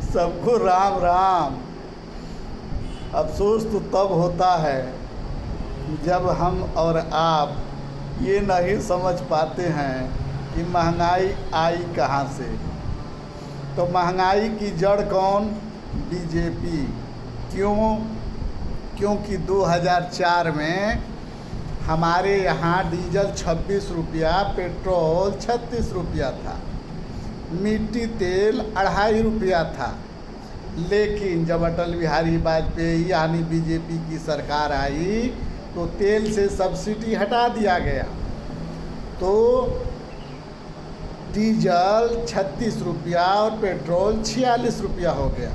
सबको राम राम। अफसोस तो तब होता है जब हम और आप ये नहीं समझ पाते हैं कि महंगाई आई कहाँ से। तो महंगाई की जड़ कौन? बीजेपी। क्यों? क्योंकि 2004 में हमारे यहाँ डीजल 26 रुपया, पेट्रोल 36 रुपया था, मिट्टी तेल 2.5 रुपया था। लेकिन जब अटल बिहारी वाजपेयी यानी बीजेपी की सरकार आई तो तेल से सब्सिडी हटा दिया गया, तो डीजल 36 रुपया और पेट्रोल 46 रुपया हो गया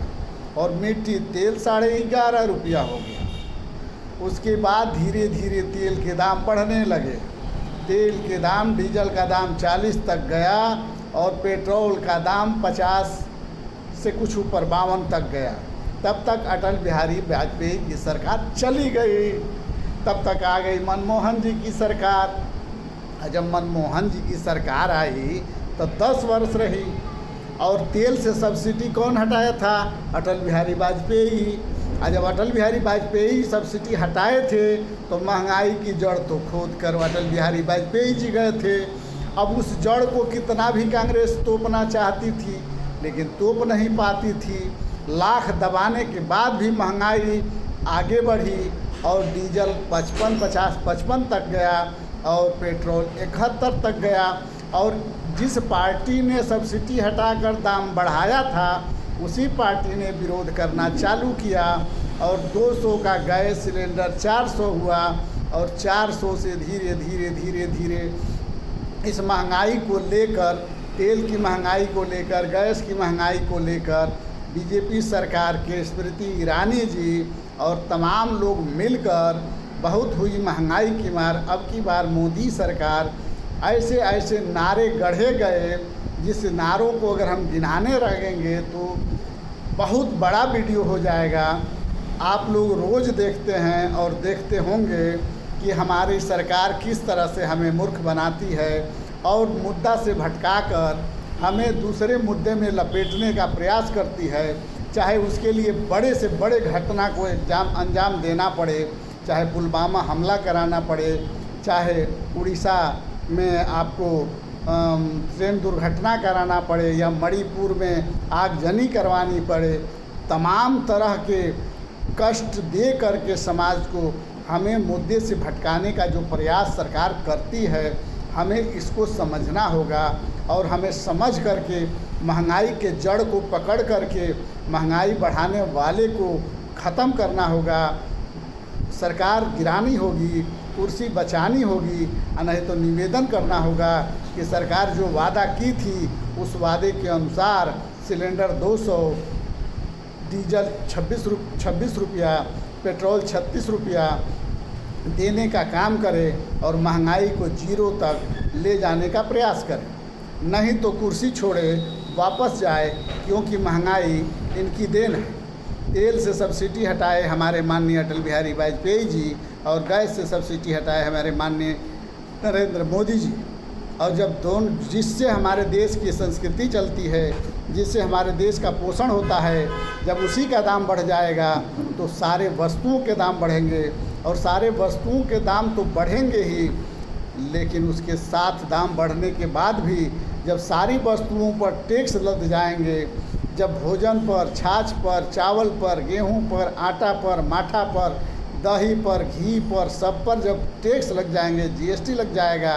और मिट्टी तेल 11.5 रुपया हो गया। उसके बाद धीरे धीरे तेल के दाम बढ़ने लगे। तेल के दाम, डीजल का दाम 40 तक गया और पेट्रोल का दाम 50 से कुछ ऊपर 52 तक गया। तब तक अटल बिहारी वाजपेयी की सरकार चली गई। तब तक आ गई मनमोहन जी की सरकार। जब मनमोहन जी की सरकार आई तो 10 वर्ष रही और तेल से सब्सिडी कौन हटाया था? अटल बिहारी वाजपेयी। और जब अटल बिहारी वाजपेयी सब्सिडी हटाए थे तो महंगाई की जड़ तो खोद कर अटल बिहारी वाजपेयी जी गए थे। अब उस जड़ को कितना भी कांग्रेस तोपना चाहती थी लेकिन तोप नहीं पाती थी। लाख दबाने के बाद भी महंगाई आगे बढ़ी और डीजल 55 तक गया और पेट्रोल 71 तक गया। और जिस पार्टी ने सब्सिडी हटाकर दाम बढ़ाया था उसी पार्टी ने विरोध करना चालू किया और 200 का गैस सिलेंडर 400 हुआ और 400 से धीरे धीरे इस महंगाई को लेकर, तेल की महंगाई को लेकर, गैस की महंगाई को लेकर बीजेपी सरकार के स्मृति ईरानी जी और तमाम लोग मिलकर बहुत हुई महंगाई की मार। अब की बार मोदी सरकार ऐसे ऐसे नारे गढ़े गए जिस नारों को अगर हम गिनाने लगेंगे तो बहुत बड़ा वीडियो हो जाएगा। आप लोग रोज़ देखते हैं और देखते होंगे कि हमारी सरकार किस तरह से हमें मूर्ख बनाती है और मुद्दा से भटकाकर हमें दूसरे मुद्दे में लपेटने का प्रयास करती है। चाहे उसके लिए बड़े से बड़े घटना को अंजाम देना पड़े, चाहे पुलवामा हमला कराना पड़े, चाहे उड़ीसा में आपको ट्रेन दुर्घटना कराना पड़े या मणिपुर में आगजनी करवानी पड़े, तमाम तरह के कष्ट दे करके समाज को हमें मुद्दे से भटकाने का जो प्रयास सरकार करती है, हमें इसको समझना होगा और हमें समझ करके महंगाई के जड़ को पकड़ करके महंगाई बढ़ाने वाले को ख़त्म करना होगा। सरकार गिरानी होगी, कुर्सी बचानी होगी, नहीं तो निवेदन करना होगा कि सरकार जो वादा की थी उस वादे के अनुसार सिलेंडर 200, डीजल 26 रुपया, पेट्रोल 36 रुपया देने का काम करे और महंगाई को 0 तक ले जाने का प्रयास करे। नहीं तो कुर्सी छोड़े वापस जाए, क्योंकि महंगाई इनकी देन है। तेल से सब्सिडी हटाए हमारे माननीय अटल बिहारी वाजपेयी जी और गैस से सब्सिडी हटाए हमारे माननीय नरेंद्र मोदी जी। और जब दोनों, जिससे हमारे देश की संस्कृति चलती है, जिससे हमारे देश का पोषण होता है, जब उसी का दाम बढ़ जाएगा तो सारे वस्तुओं के दाम बढ़ेंगे और सारे वस्तुओं के दाम तो बढ़ेंगे ही, लेकिन उसके साथ दाम बढ़ने के बाद भी जब सारी वस्तुओं पर टैक्स लग जाएंगे, जब भोजन पर, छाछ पर, चावल पर, गेहूं पर, आटा पर, माठा पर, दही पर, घी पर, सब पर जब टैक्स लग जाएंगे, जीएसटी लग जाएगा,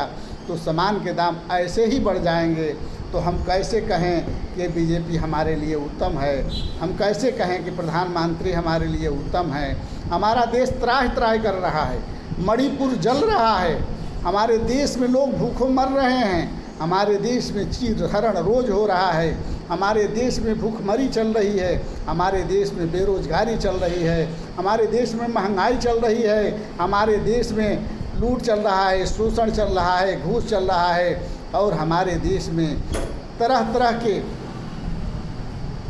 तो सामान के दाम ऐसे ही बढ़ जाएंगे। तो हम कैसे कहें कि बीजेपी हमारे लिए उत्तम है? हम कैसे कहें कि प्रधानमंत्री हमारे लिए उत्तम है? हमारा देश त्राहि त्राहि कर रहा है, मणिपुर जल रहा है, हमारे देश में लोग भूखों मर रहे हैं, हमारे देश में चीरहरण रोज़ हो रहा है, हमारे देश में भूखमरी चल रही है, हमारे देश में बेरोजगारी चल रही है, हमारे देश में महंगाई चल रही है, हमारे देश में लूट चल रहा है, शोषण चल रहा है, घूस चल रहा है और हमारे देश में तरह तरह के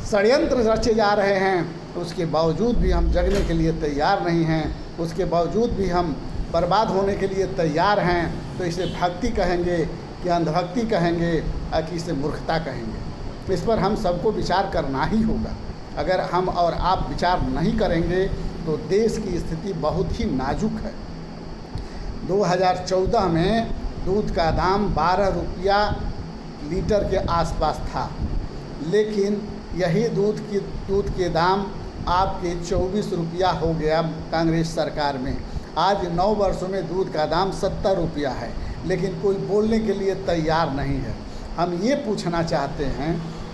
षड्यंत्र रचे जा रहे हैं। उसके बावजूद भी हम जगने के लिए तैयार नहीं हैं, उसके बावजूद भी हम बर्बाद होने के लिए तैयार हैं। तो इसे भक्ति कहेंगे कि अंधभक्ति कहेंगे कि इसे मूर्खता कहेंगे? इस पर हम सबको विचार करना ही होगा। अगर हम और आप विचार नहीं करेंगे तो देश की स्थिति बहुत ही नाजुक है। 2014 में दूध का दाम 12 रुपया लीटर के आसपास था, लेकिन यही दूध के दाम आपके 24 रुपया हो गया कांग्रेस सरकार में। आज 9 वर्षों में दूध का दाम 70 रुपया है, लेकिन कोई बोलने के लिए तैयार नहीं है। हम ये पूछना चाहते हैं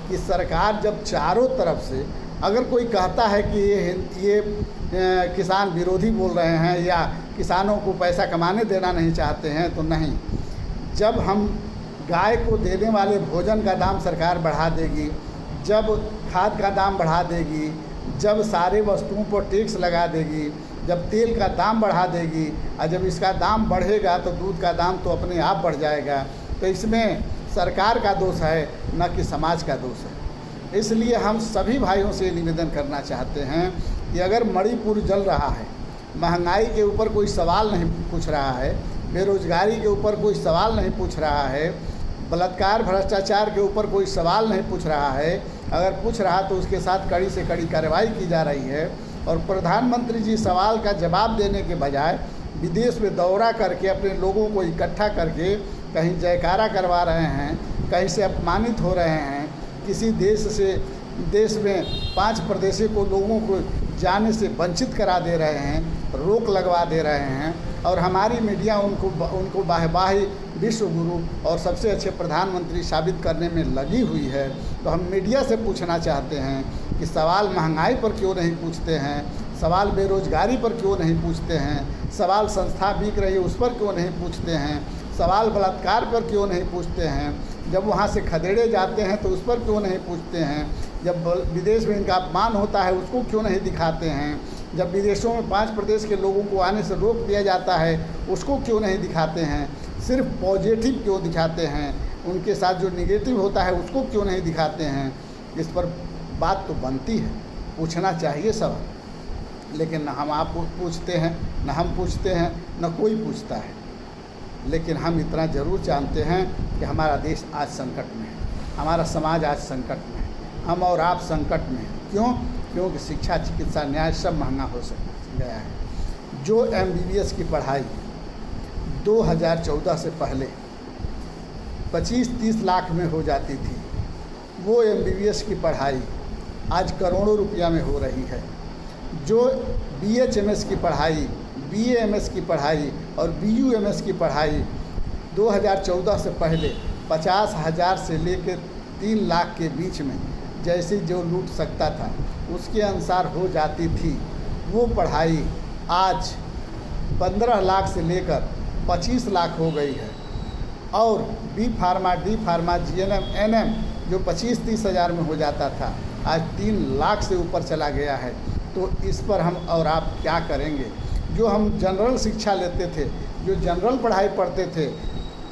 कि सरकार जब चारों तरफ से, अगर कोई कहता है कि ये किसान विरोधी बोल रहे हैं या किसानों को पैसा कमाने देना नहीं चाहते हैं, तो नहीं। जब हम गाय को देने वाले भोजन का दाम सरकार बढ़ा देगी, जब खाद का दाम बढ़ा देगी, जब सारे वस्तुओं पर टैक्स लगा देगी, जब तेल का दाम बढ़ा देगी, और जब इसका दाम बढ़ेगा तो दूध का दाम तो अपने आप बढ़ जाएगा। तो इसमें सरकार का दोष है, न कि समाज का दोष है। इसलिए हम सभी भाइयों से निवेदन करना चाहते हैं कि अगर मणिपुर जल रहा है, महंगाई के ऊपर कोई सवाल नहीं पूछ रहा है, बेरोजगारी के ऊपर कोई सवाल नहीं पूछ रहा है, बलात्कार भ्रष्टाचार के ऊपर कोई सवाल नहीं पूछ रहा है, अगर पूछ रहा तो उसके साथ कड़ी से कड़ी कार्रवाई की जा रही है, और प्रधानमंत्री जी सवाल का जवाब देने के बजाय विदेश में दौरा करके अपने लोगों को इकट्ठा करके कहीं जयकारा करवा रहे हैं, कहीं से अपमानित हो रहे हैं, किसी देश में 5 प्रदेशों को लोगों को जाने से वंचित करा दे रहे हैं, रोक लगवा दे रहे हैं, और हमारी मीडिया उनको बाही विश्व गुरु और सबसे अच्छे प्रधानमंत्री साबित करने में लगी हुई है। तो हम मीडिया से पूछना चाहते हैं कि सवाल महंगाई पर क्यों नहीं पूछते हैं, सवाल बेरोजगारी पर क्यों नहीं पूछते हैं, सवाल संस्था बिक रही है उस पर क्यों नहीं पूछते हैं, सवाल बलात्कार पर क्यों नहीं पूछते हैं, जब वहाँ से खदेड़े जाते हैं तो उस पर क्यों नहीं पूछते हैं, जब विदेश में इनका अपमान होता है उसको क्यों नहीं दिखाते हैं, जब विदेशों में 5 प्रदेश के लोगों को आने से रोक दिया जाता है उसको क्यों नहीं दिखाते हैं, सिर्फ पॉजिटिव क्यों दिखाते हैं, उनके साथ जो निगेटिव होता है उसको क्यों नहीं दिखाते हैं। इस पर बात तो बनती है, पूछना चाहिए सब, लेकिन न हम आप पूछते हैं, न हम पूछते हैं, न कोई पूछता है। लेकिन हम इतना ज़रूर जानते हैं कि हमारा देश आज संकट में है, हमारा समाज आज संकट में है, हम और आप संकट में हैं। क्यों? क्योंकि शिक्षा, चिकित्सा, न्याय सब महंगा हो गया है। जो MBBS की पढ़ाई 2014 से पहले 25-30 लाख में हो जाती थी, वो MBBS की पढ़ाई आज करोड़ों रुपया में हो रही है। जो BHMS की पढ़ाई, BAMS की पढ़ाई और BUMS की पढ़ाई 2014 से पहले 50,000 से लेकर 3 लाख के बीच में जैसे जो लूट सकता था उसके अनुसार हो जाती थी, वो पढ़ाई आज 15 लाख से लेकर 25 लाख हो गई है। और B pharma, D pharma, GNM, NM जो 25-30 हज़ार में हो जाता था आज 3 लाख से ऊपर चला गया है। तो इस पर हम और आप क्या करेंगे? जो हम जनरल शिक्षा लेते थे, जो जनरल पढ़ाई पढ़ते थे,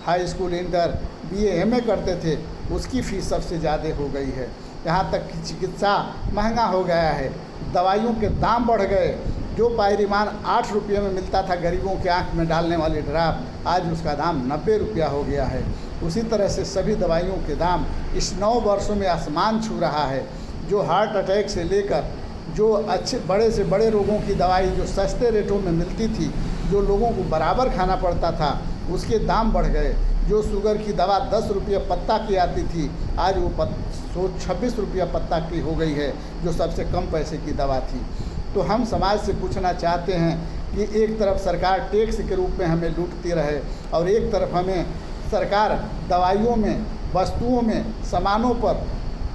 high school, inter, BA, MA करते थे, उसकी फ़ीस सबसे ज़्यादा हो गई है। यहाँ तक कि चिकित्सा महंगा हो गया है, दवाइयों के दाम बढ़ गए। जो पायरिमान 8 रुपये में मिलता था गरीबों के आँख में डालने वाली ड्राप, आज उसका दाम 90 रुपया हो गया है। उसी तरह से सभी दवाइयों के दाम इस 9 वर्षों में आसमान छू रहा है। जो हार्ट अटैक से लेकर जो अच्छे बड़े से बड़े रोगों की दवाई जो सस्ते रेटों में मिलती थी, जो लोगों को बराबर खाना पड़ता था, उसके दाम बढ़ गए। जो शुगर की दवा 10 रुपये पत्ता की आती थी, आज वो 26 रुपया पत्ता की हो गई है, जो सबसे कम पैसे की दवा थी। तो हम समाज से पूछना चाहते हैं कि एक तरफ सरकार टैक्स के रूप में हमें लूटती रहे और एक तरफ हमें सरकार दवाइयों में, वस्तुओं में, सामानों पर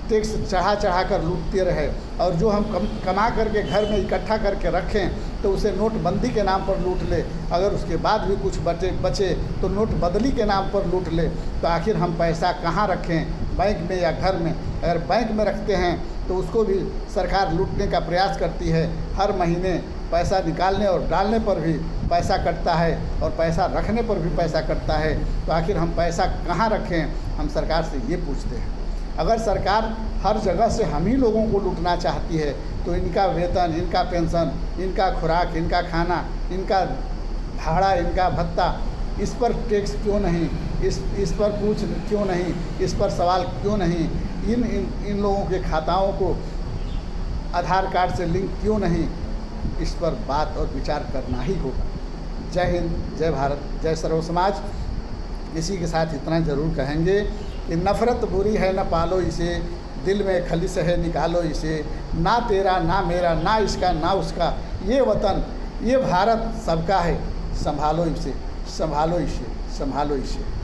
टैक्स चढ़ा कर लूटते रहे, और जो हम कमा करके घर में इकट्ठा करके रखें तो उसे नोटबंदी के नाम पर लूट ले, अगर उसके बाद भी कुछ बचे तो नोट बदली के नाम पर लूट ले। तो आखिर हम पैसा कहाँ रखें, बैंक में या घर में? अगर बैंक में रखते हैं तो उसको भी सरकार लूटने का प्रयास करती है। हर महीने पैसा निकालने और डालने पर भी पैसा कटता है और पैसा रखने पर भी पैसा कटता है। तो आखिर हम पैसा कहाँ रखें? हम सरकार से ये पूछते हैं। अगर सरकार हर जगह से हम ही लोगों को लूटना चाहती है तो इनका वेतन, इनका पेंशन, इनका खुराक, इनका खाना, इनका भाड़ा, इनका भत्ता, इस पर टैक्स क्यों नहीं, इस पर पूछ क्यों नहीं, इस पर सवाल क्यों नहीं? इन लोगों के खाताओं को आधार कार्ड से लिंक क्यों नहीं, इस पर बात और विचार करना ही होगा। जय हिंद, जय भारत, जय सर्व समाज। इसी के साथ इतना ज़रूर कहेंगे कि नफ़रत बुरी है न पालो इसे, दिल में खलिश है निकालो इसे, ना तेरा ना मेरा ना इसका ना उसका, ये वतन ये भारत सबका है, संभालो इसे संभालो इसे संभालो इसे।